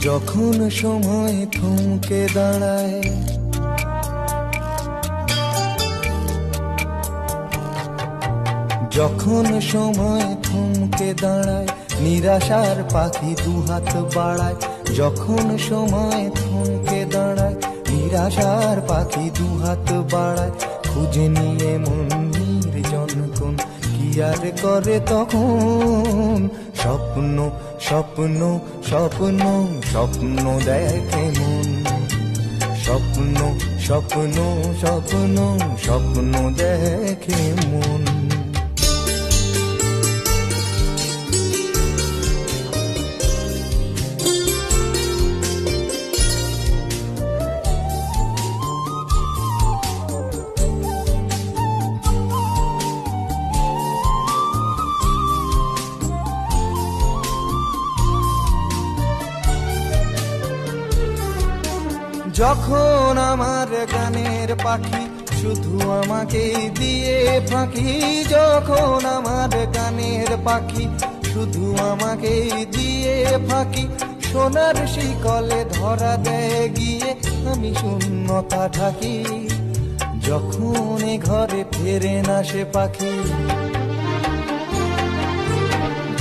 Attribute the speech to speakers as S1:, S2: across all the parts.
S1: যখন সময় থমকে দাঁড়ায়, যখন সময় থমকে দাঁড়ায়, নিরাশার পাখি দুহাত বাড়ায়। যখন সময় থমকে দাঁড়ায়, নিরাশার পাখি দুহাত বাড়ায়। খুঁজে নিয়ে মন নির্জন কোন কি আর করে তখন। স্বপ্ন স্বপ্ন স্বপ্ন স্বপ্ন দেখে মন। স্বপ্ন স্বপ্ন স্বপ্ন স্বপ্ন দেখে মন। যখন আমার গানের পাখি শুধু আমাকে দিয়ে ফাঁকি। যখন আমার গানের পাখি শুধু আমাকে দিয়ে ফাঁকি। সোনার শিকলে ধরা দেয় গিয়ে আমি শূন্যতা ঢাকি। যখন এ ঘরে ফেরে না সে পাখি,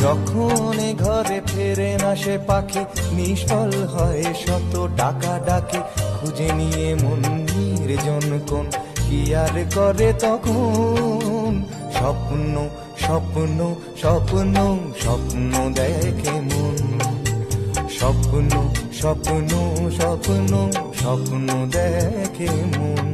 S1: যখন এ ঘরে ফেরে না সে পাখি, নিষ্ফল হয় শত ডাকা ডাকি। খুঁজে নিয়ে মন নির্জন কোন কি আর করে তখন। স্বপ্ন স্বপ্ন স্বপ্ন স্বপ্ন দেখে মন। স্বপ্ন স্বপ্ন স্বপ্ন স্বপ্ন দেখে মন।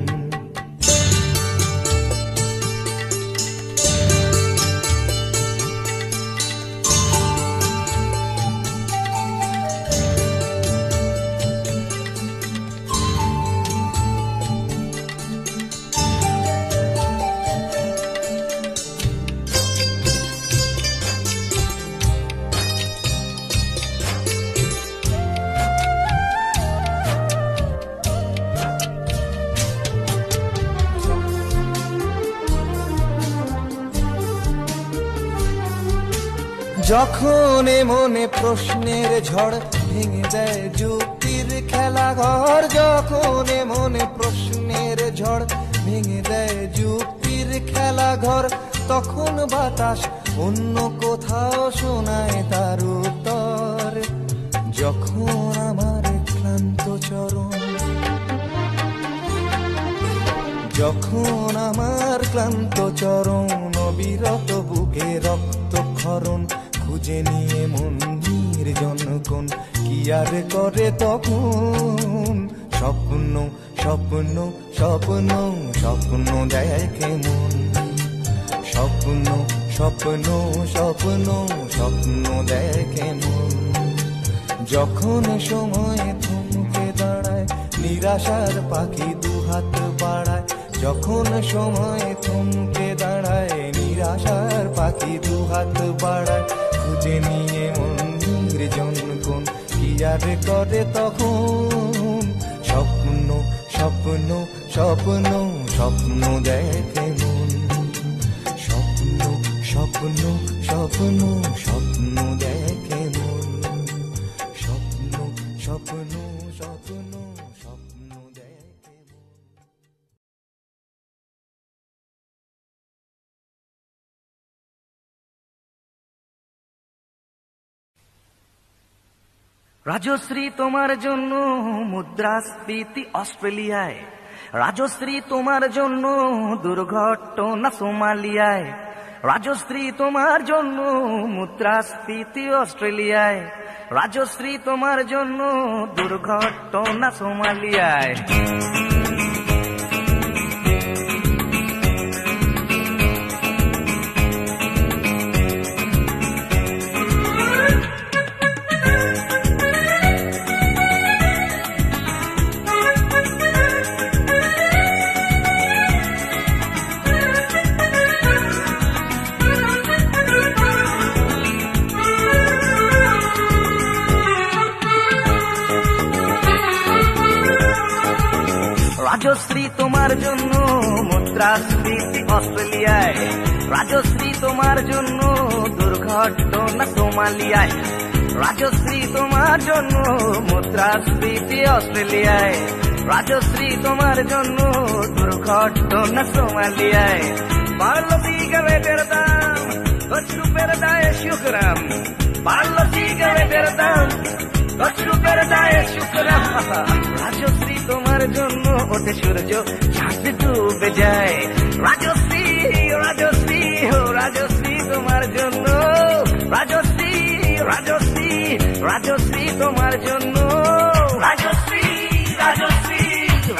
S1: যখন মনে প্রশ্নের ঝড় ভেঙে দেয় যুক্তির খেলা ঘর। যখন মনে প্রশ্নের ঝড় ভেঙে দেয় যুক্তির খেলা ঘর, তখন বাতাস অন্য কোথাও শোনায় তার উত্তর। যখন আমার ক্লান্ত চরণ, যখন আমার ক্লান্ত চরণ, অবিরত বুকে রক্তক্ষরণ। খুঁজে নিয়ে মন নির্জন কোন কি আর করে তখন। স্বপ্ন স্বপ্ন স্বপ্ন স্বপ্ন দেখে মন। স্বপ্ন স্বপ্ন স্বপ্ন স্বপ্ন দেখে মন। যখন সময় থমকে দাঁড়ায়, নিরাশার পাখি দুহাত বাড়ায়। যখন সময় থমকে দাঁড়ায়, নিরাশার পাখি দুহাত বাড়ায়। খুঁজে নিয়ে মন নির্জন কোন কি আর করে তখন। স্বপ্ন স্বপ্ন স্বপ্ন স্বপ্ন দেখে মন। স্বপ্ন স্বপ্ন স্বপ্ন স্বপ্ন দেখে মন। স্বপ্ন স্বপ্ন স্বপ্ন স্বপ্ন দেখে মন।
S2: রাজশ্রী তোমার জন্য মুদ্রাস্ফীতি অস্ট্রেলিয়ায়। রাজশ্রী তোমার জন্য দুর্ঘটনা সোমালিয়ায়। রাজশ্রী তোমার জন্য মুদ্রাস্ফীতি অস্ট্রেলিয়ায়। রাজশ্রী তোমার জন্য দুর্ঘটনা সোমালিয়ায়। রাজশ্রী তোমার জন্য মুদ্রাস্ফীতি অস্ট্রেলিয়ায়। রাজশ্রী তোমার জন্য দুর্ঘটনা সোমালিয়ায়। রাজশ্রী তোমার জন্য মুদ্রাস্ফীতি অস্ট্রেলিয়ায়, রাজশ্রী তোমার জন্য দুর্ঘটনা সোমালিয়ায়। বাড়লো সিগারেটের দাম 10 রুপের দায়ে শুকরাম, বাড়লো সিগারেটের দাম 10 রুপের দায়ে শুকরাম। রাজশ্রী তোমার জন্য ওঠে সূর্য চাঁদ ডুবে যায়, রাজশ্রী রাজশ্রী ও রাজশ্রী তোমার জন্য, রাজশ্রী রাজশ্রী রাজশ্রী তোমার জন্য, রাজশ্রী রাজশ্রী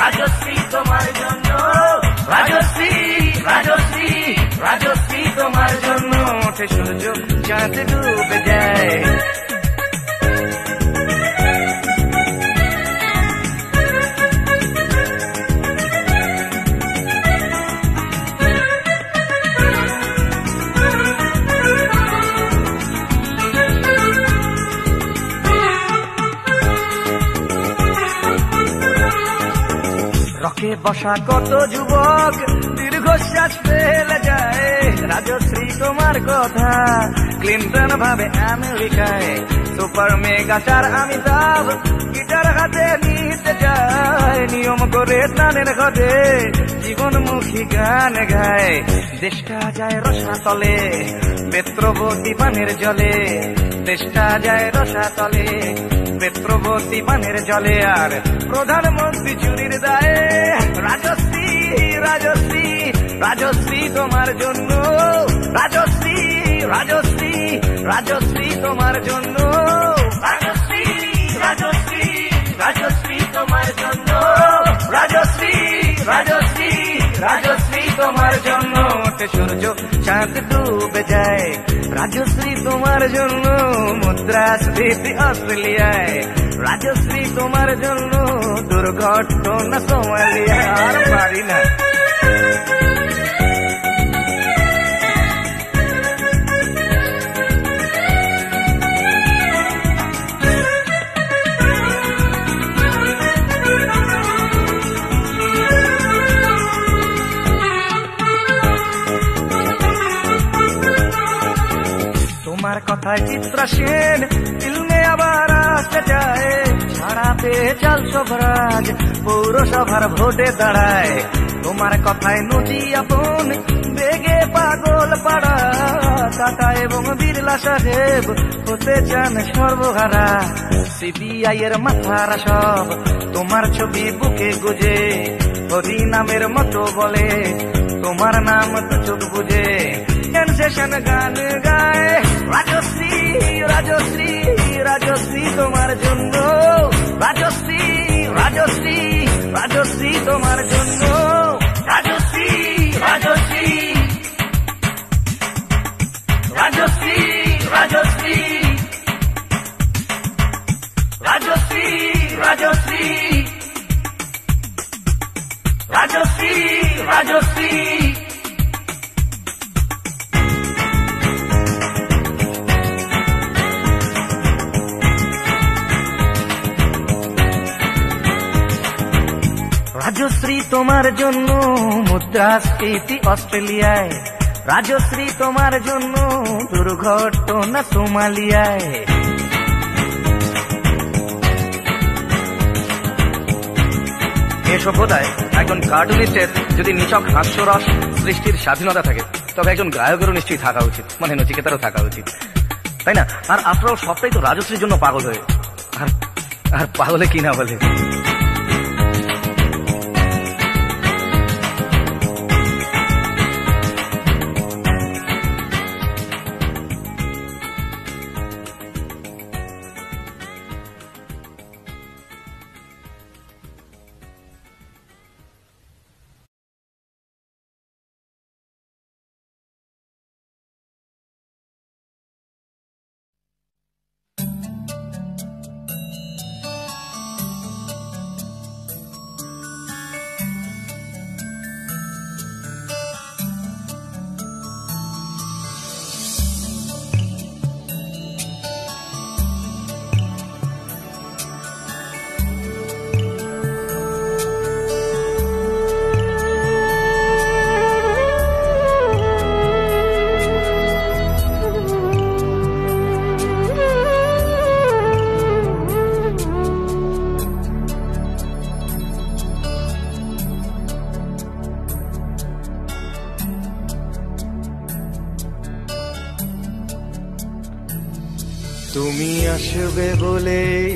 S2: রাজশ্রী তোমার জন্য, রাজশ্রী রাজশ্রী রাজশ্রী তোমার জন্য ওঠে সূর্য চাঁদ ডুবে যায়। রকে বসা কত যুবক দীর্ঘশ্বাস ফেলে যায়, রাজশ্রী তোমার কথা ক্লিন্টন ভাবে আমেরিকায়, super mega star Amitabh guitar হাতে নিতে যায়, নিয়ম করে টানের ঘটে জীবনমুখী গান গায়। দেশটা যায় রসাতলে বেত্রবতী পানের জলে, দেশটা যায় রসাতলে বেত্রবতী পানের জলে, আর প্রধানমন্ত্রী চুরির দায়ে। রাজশ্রী রাজশ্রী রাজশ্রী তোমার জন্য, রাজশ্রী রাজশ্রী রাজশ্রী তোমার জন্য, রাজশ্রী রাজশ্রী রাজশ্রী তোমার জন্য, রাজশ্রী রাজশ্রী রাজশ্রী তোমার জন্য ওঠে সূর্য চাঁদ ডুবে যায়, রাজশ্রী তোমার জন্য মুদ্রাস্ফীতি অস্ট্রেলিয়ায়, রাজশ্রী তোমার জন্য দুর্ঘটনা সোমালিয়ায়। আর পারি না। তোমার কথায় চিত্রা সেন ফিল্মে আবার আসতে যায়, ছাড়াতে চাল সবরাজ পৌরসভার ভোটে দাঁড়ায়, তোমার কথায় নজি আপন বেগে পাগল পাড়া, টাটা এবং বিড়লা সাহেব হতে চান সর্বহারা, সিবিআই এর মাথারা সব তোমার ছবি বুকে গুজে, হরি নামের মতো বলে তোমার নাম তো চোখ বুঝে, সেনসেশন গান গায়। রাজশ্রী রাজশ্রী রাজশ্রী তোমার জন্য, রাজশ্রী রাজশ্রী রাজশ্রী তোমার জন্য, রাজশ্রী রাজশ্রী রাজশ্রী রাজশ্রী রাজশ্রী রাজশ্রী রাজশ্রী রাজশ্রী। রাজশ্রী তোমার জন্য মুদ্রাস্ফীতি অস্ট্রেলিয়ায়, রাজশ্রী তোমার জন্য দুর্ঘটনা সোমালিয়ায়। এ সভ্যতায় একজন কার্টুনিস্টের যদি নিছক হাস্যরস সৃষ্টির স্বাধীনতা থাকে, তবে একজন গায়কেরও নিশ্চয়ই থাকা উচিত, মানে নচিকেতারও থাকা উচিত, তাই না? আর আপনারাও সবটাই তো রাজশ্রীর জন্য পাগল হয়ে, আর পাগলে কি না বলে।
S1: তুমি আসবে বলেই,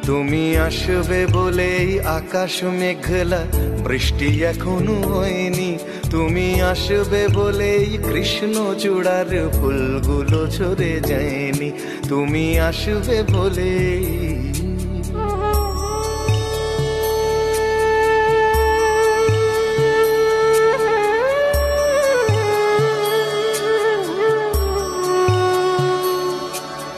S1: তুমি আসবে বলেই আকাশ মেঘলা, বৃষ্টি এখনো হয়নি। তুমি আসবে বলেই কৃষ্ণ চূড়ার ফুলগুলো ঝরে যায়নি। তুমি আসবে বলেই,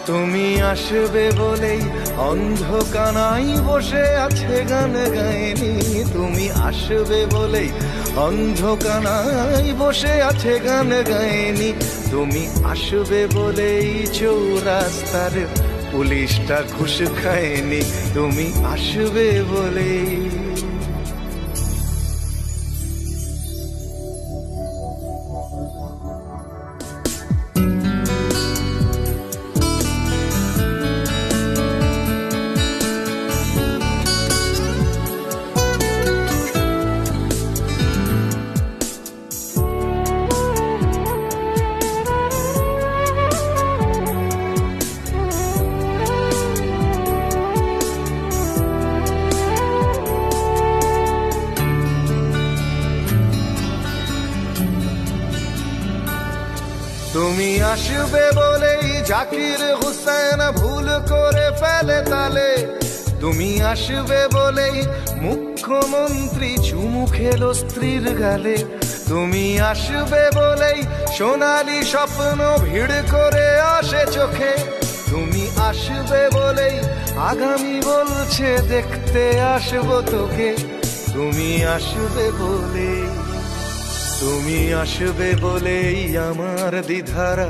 S1: তুমি আসবে বলেই অন্ধকানাই বসে আছে গান গায়নি। তুমি আসবে বলেই অন্ধকানাই বসে আছে গান গায়নি। তুমি আসবে বলেই চৌরাস্তার পুলিশটা ঘুষ খায়নি। তুমি আসবে বলেই, তুমি আসবে বলেই জাকির হুসেন ভুল করে ফেলে তালে। তুমি আসবে বলেই মুখ্যমন্ত্রী চুমু খেলো স্ত্রীর গালে। তুমি আসবে বলেই সোনালি স্বপ্ন ভিড় করে আসে চোখে। তুমি আসবে বলেই আগামী বলছে দেখতে আসবো তোকে। তুমি আসবে বলেই, তুমি আসবে বলেই আমার দ্বিধারা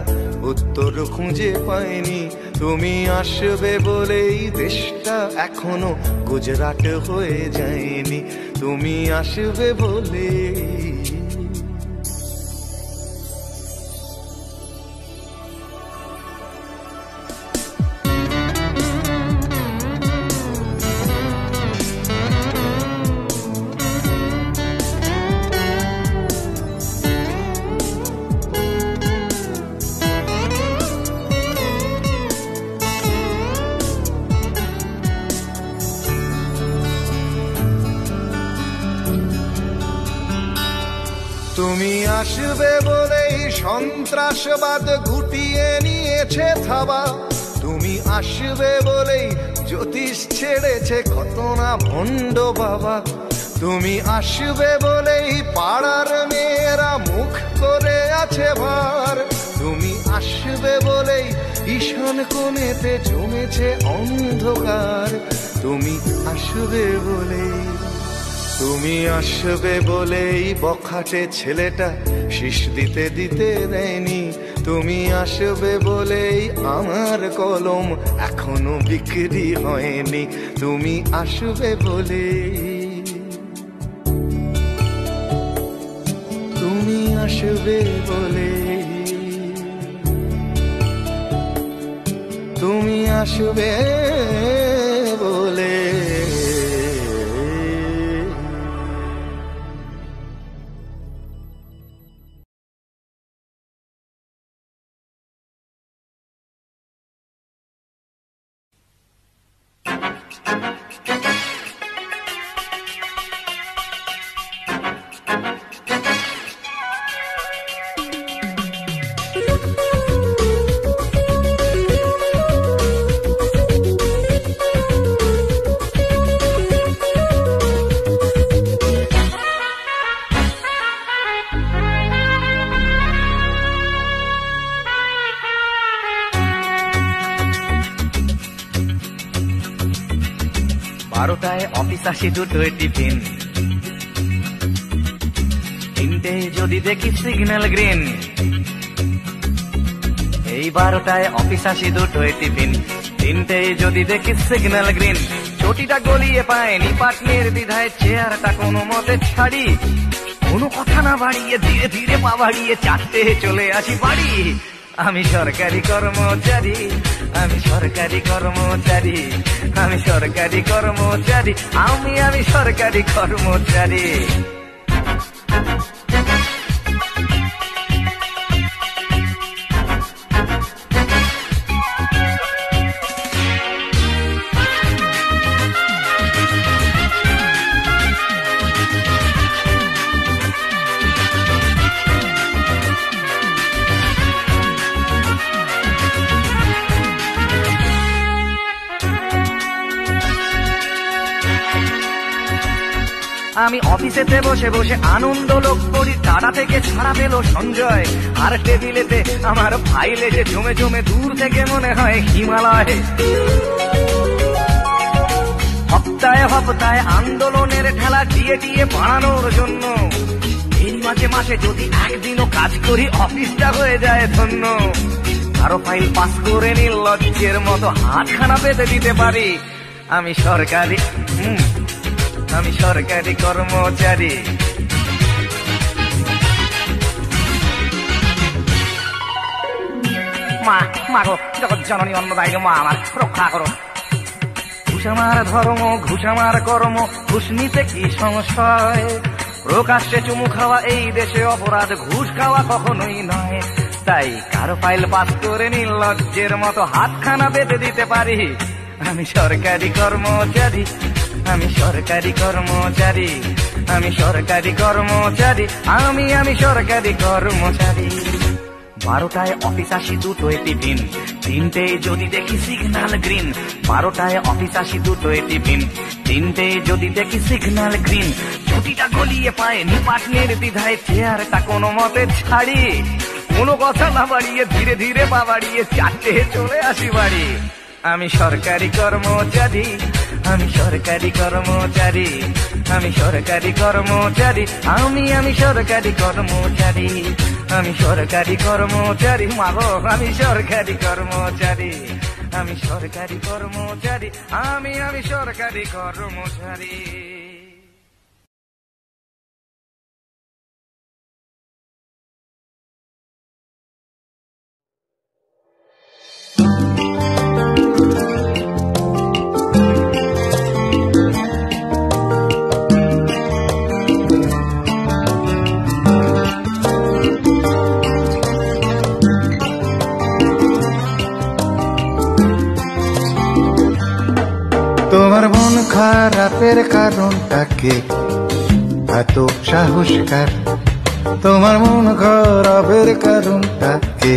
S1: উত্তর খুঁজে পায়নি। তুমি আসবে বলেই দেশটা এখনো গুজরাট হয়ে যায়নি। তুমি আসবে বলেই, তুমি আসবে বলেই সন্ত্রাসবাদ গুটিয়ে নিয়েছে থাবা। তুমি আসবে বলেই জ্যোতিষ ছেড়েছে কত না ভণ্ড বাবা। তুমি আসবে বলেই পাড়ার মেয়েরা মুখ করে আছে ভার। তুমি আসবে বলেই ঈশান কোণেতে জমেছে অন্ধকার। তুমি আসবে বলেই, তুমি আসবে বলেই বখাটে ছেলেটা শীষ দিতে দিতে দেয়নি। তুমি আসবে বলেই আমার কলম এখনো বিক্রি হয়নি। তুমি আসবে বলেই, তুমি আসবে বলেই, তুমি আসবে বলে।
S2: বারোটায় অফিস আসি, দুটোয় টিফিন, তিনটে যদি দেখি সিগন্যাল গ্রিন। এই 12টায় অফিস আসি, দুটোয় টিফিন, তিনটে যদি দেখি সিগন্যাল গ্রিন। চটিটা গলিয়ে পায়নি পাটনের দ্বিধায় চেয়ারটা কোনো মতে ছাড়ি। কোনো কথা না বাড়িয়ে ধীরে ধীরে পা বাড়িয়ে 4টে চলে আসি বাড়ি। আমি সরকারি কর্মচারী, আমি সরকারি কর্মচারী, আমি সরকারি কর্মচারী, আমি সরকারি কর্মচারী। আমি অফিসেতে বসে বসে আনন্দ লোক করি, টাটা থেকে ছাড়া পেল সঞ্জয়, আর টেবিলেতে আমার ফাইলে যে জমে জমে দূর থেকে মনে হয় হিমালয়। হপ্তায় হপ্তায় আন্দোলনের ঠেলা দিয়ে দিয়ে বাড়ানোর জন্য, এই মাঝে মাসে যদি একদিনও কাজ করি অফিসটা হয়ে যায় ধন্য। কারো ফাইল পাস করে নির্লজ্জের মতো হাতখানা পেতে দিতে পারি। আমি সরকারি কর্মচারী। মা গো, জগৎ জননী অন্নদায়ী মা আমার রক্ষা করো। ঘুষ আমার ধর্ম, ঘুষ আমার কর্ম, ঘুষ নিতে কি সংশয়? প্রকাশ্যে চুমু খাওয়া এই দেশে অপরাধ, ঘুষ খাওয়া কখনোই নয়। তাই কারো ফাইল পাস করে নির্লজ্জের মতো হাতখানা বেঁধে দিতে পারি। আমি সরকারি কর্মচারী, আমি সরকারি কর্মচারী, আমি সরকারি কর্মচারী, আমি সরকারি কর্মচারী। 12টায় অফিস আসি, 2টোয় টিফিন, 3টেয় যদি দেখি সিগন্যাল গ্রিন। 12টায় অফিস আসি, 2টোয় টিফিন, 3টেয় যদি দেখি সিগন্যাল গ্রিন। ছুটিটা গলিয়ে পায় নিপাট নির্দ্বিধায়, চেয়ারটা কোনো মতে ছাড়ি। কোনো কথা না বাড়িয়ে ধীরে ধীরে পা বাড়িয়ে 4টে চলে আসি বাড়ি। আমি সরকারি কর্মচারী, আমি সরকারি কর্মচারী, আমি সরকারি কর্মচারী, আমি সরকারি কর্মচারী, আমি সরকারি কর্মচারী। মাগো, আমি সরকারি কর্মচারী, আমি সরকারি কর্মচারী, আমি সরকারি কর্মচারী।
S1: তোমার মন খারাপের কারণটা কি এত সাহসকার? তোমার মন খারাপের কারণটা কি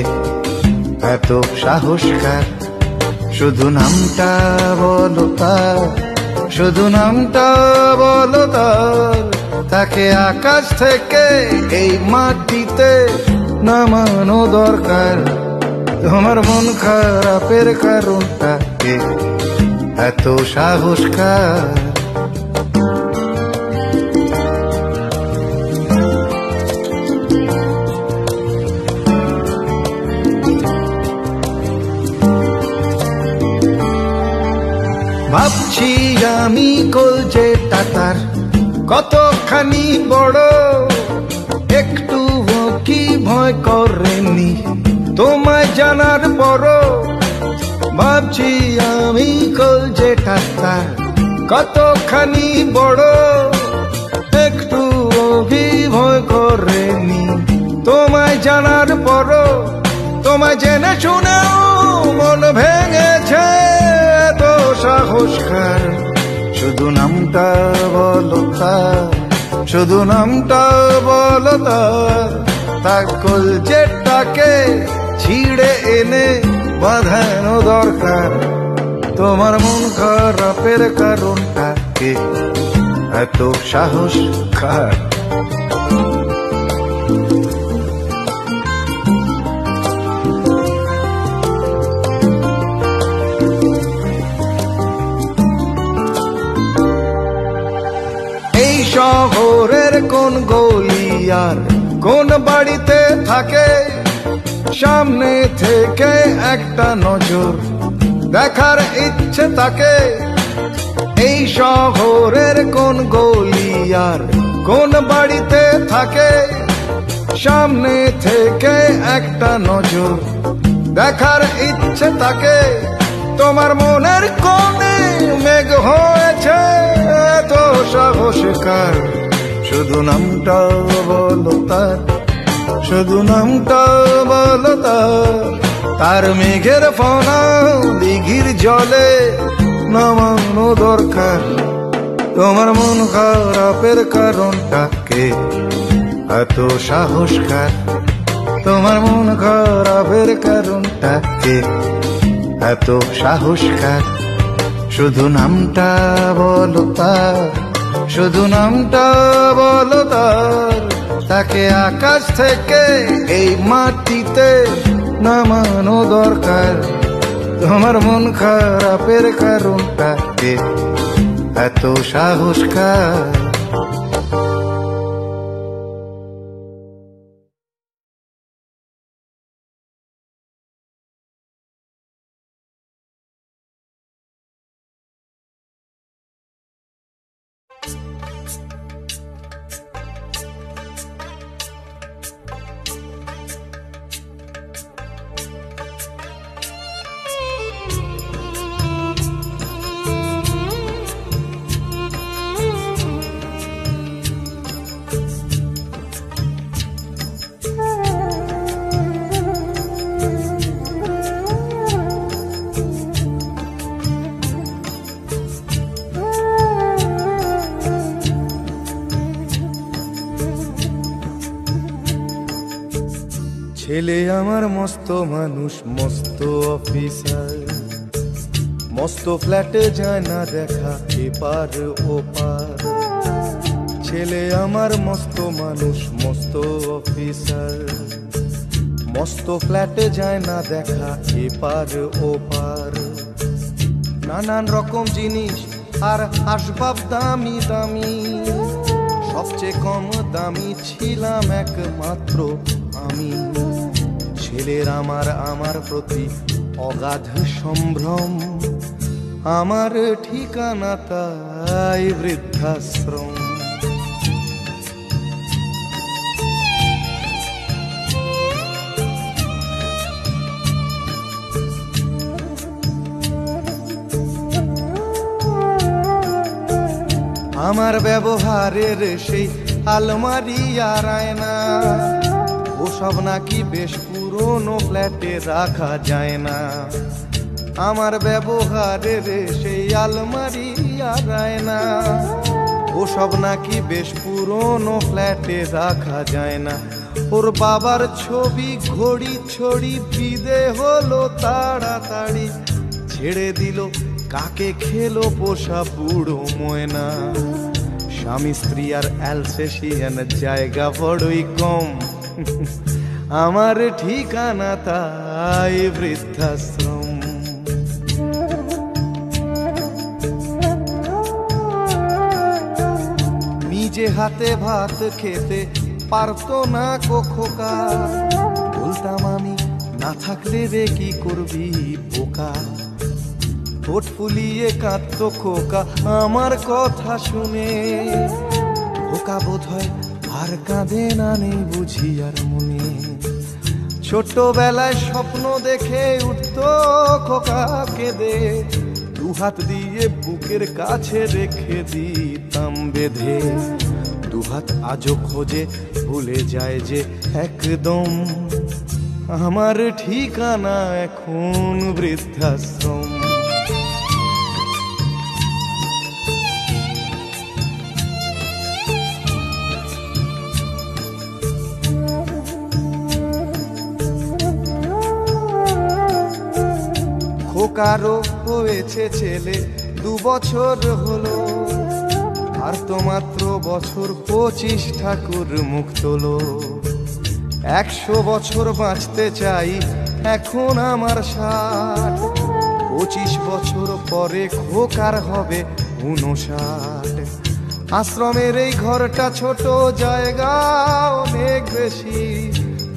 S1: এত সাহসকার? শুধু নামটা বলো তার, শুধু নামটা বলো তার। তাকে আকাশ থেকে এই মাটিতে নামানো দরকার। তোমার মন খারাপের কারণটা কি এত সাহসকার? ভাবছি আমি কলজেটা তার কতখানি বড়, একটু কি ভয় করেনি তোমায় জানার পরও? ভাবছি আমি কলজেটা তার কতখানি বড়, একটু কি ভয় করেনি তোমায় জানার পরও? তোমায় জেনে শুনেও মন ভেঙেছে এত সাহসকার। শুধু নামটা বলো তার, শুধু নামটা বলো তার। তার কলজেটাকে ছিঁড়ে এনে বাঁধানো দরকার। তোমার মন খারাপের কারণটা কি এত সাহসকার? এই শহরের কোন গলি আর কোন বাড়িতে থাকে, সামনে থেকে একটা নজর দেখার ইচ্ছে তাকে। এই শহরের কোন গলি আর কোন বাড়িতে থাকে, সামনে থেকে একটা নজর দেখার ইচ্ছে তাকে। তোমার মনের কোণে মেঘ হয়েছে এত সাহসকার। শুধু নামটা বলো তার, শুধু নামটা বলো তার। তার মেঘের ফনা দিঘির জলে নামানো দরকার। তোমার মন খারাপের কারণটা কে এত সাহসকার? তোমার মন খারাপের কারণটা কে এত সাহসকার? শুধু নামটা বলো তার, শুধু নামটা বলো তার, তাকে আকাশ থেকে এই মাটিতে নামানো দরকার। তোমার মন খারাপের কারণটা কে, এত সাহস কার? ছেলে আমার মস্ত মানুষ, মস্ত অফিসার, মস্ত ফ্ল্যাটে যায় না দেখা এপার ওপার। ছেলে আমার মস্ত মানুষ, মস্ত অফিসার, মস্ত ফ্ল্যাটে যায় না দেখা এপার ওপার। নানান রকম জিনিস আর আসবাব দামি দামি, সবচেয়ে কম দামি ছিলাম একমাত্র আমি। ছেলের আমার প্রতি অগাধ সম্ভ্রম, আমার ঠিকানা তাই বৃদ্ধাশ্রম। আমার ব্যবহারের সেই আলমারি আর আয়না, ওসব নাকি বেশ পুরনো ফ্ল্যাটে রাখা যায় না। আমার ব্যবহারের সেই আলমারি আর আয়না, ওসব নাকি বেশ পুরনো ফ্ল্যাটে রাখা যায় না। ওর বাবার ছবি ঘড়ি ছড়ি বিদে হলো তাড়াতাড়ি, ছেড়ে দিল কাকে খেলো পোষা বুড়ো ময়না। স্বামী স্ত্রী আর অ্যালসেশিয়ান জায়গা বড়ই কম, আমার ঠিকানা তাই বৃদ্ধাশ্রম। নিজে হাতে ভাত খেতে পারতো না খোকা, বলতাম আমি না থাকলে রে কি করবি বোকা। ঠোঁট ফুলিয়ে কাঁদতো খোকা আমার কথা শুনে, খোকা বোধ হয় আর কাঁদে না, নেই বুঝি আর মনে। ছোটবেলায় স্বপ্ন দেখে উঠতো খোকা কেঁদে, দুহাত দিয়ে বুকের কাছে রেখে দিতাম বেঁধে। দুহাত আজও খোঁজে ভুলে যায় যে একদম, আমার ঠিকানা এখন বৃদ্ধাশ্রম। খোকারও হয়েছে ছেলে 2 বছর হলো, আর তো মাত্র বছর 25 ঠাকুর মুখ তোলো। 100 বছর বাঁচতে চাই এখন আমার 60, 25 বছর পরে খোকার হবে 59। আশ্রমের এই ঘরটা ছোট, জায়গা অনেক বেশি,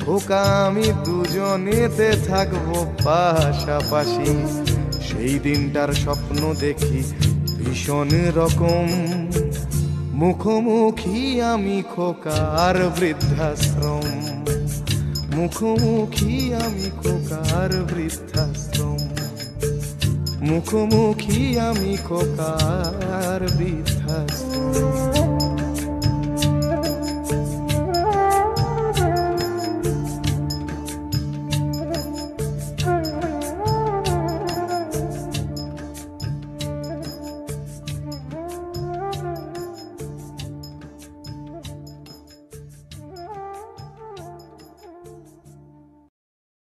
S1: খোকা আমি দুজনেতে থাকবো পাশাপাশি। সেই দিনটার স্বপ্ন দেখি ভীষণ রকম, মুখোমুখি আমি খোকার বৃদ্ধাশ্রম। মুখোমুখি আমি খোকার বৃদ্ধাশ্রম, মুখোমুখি আমি খোকার বৃদ্ধাশ্রম।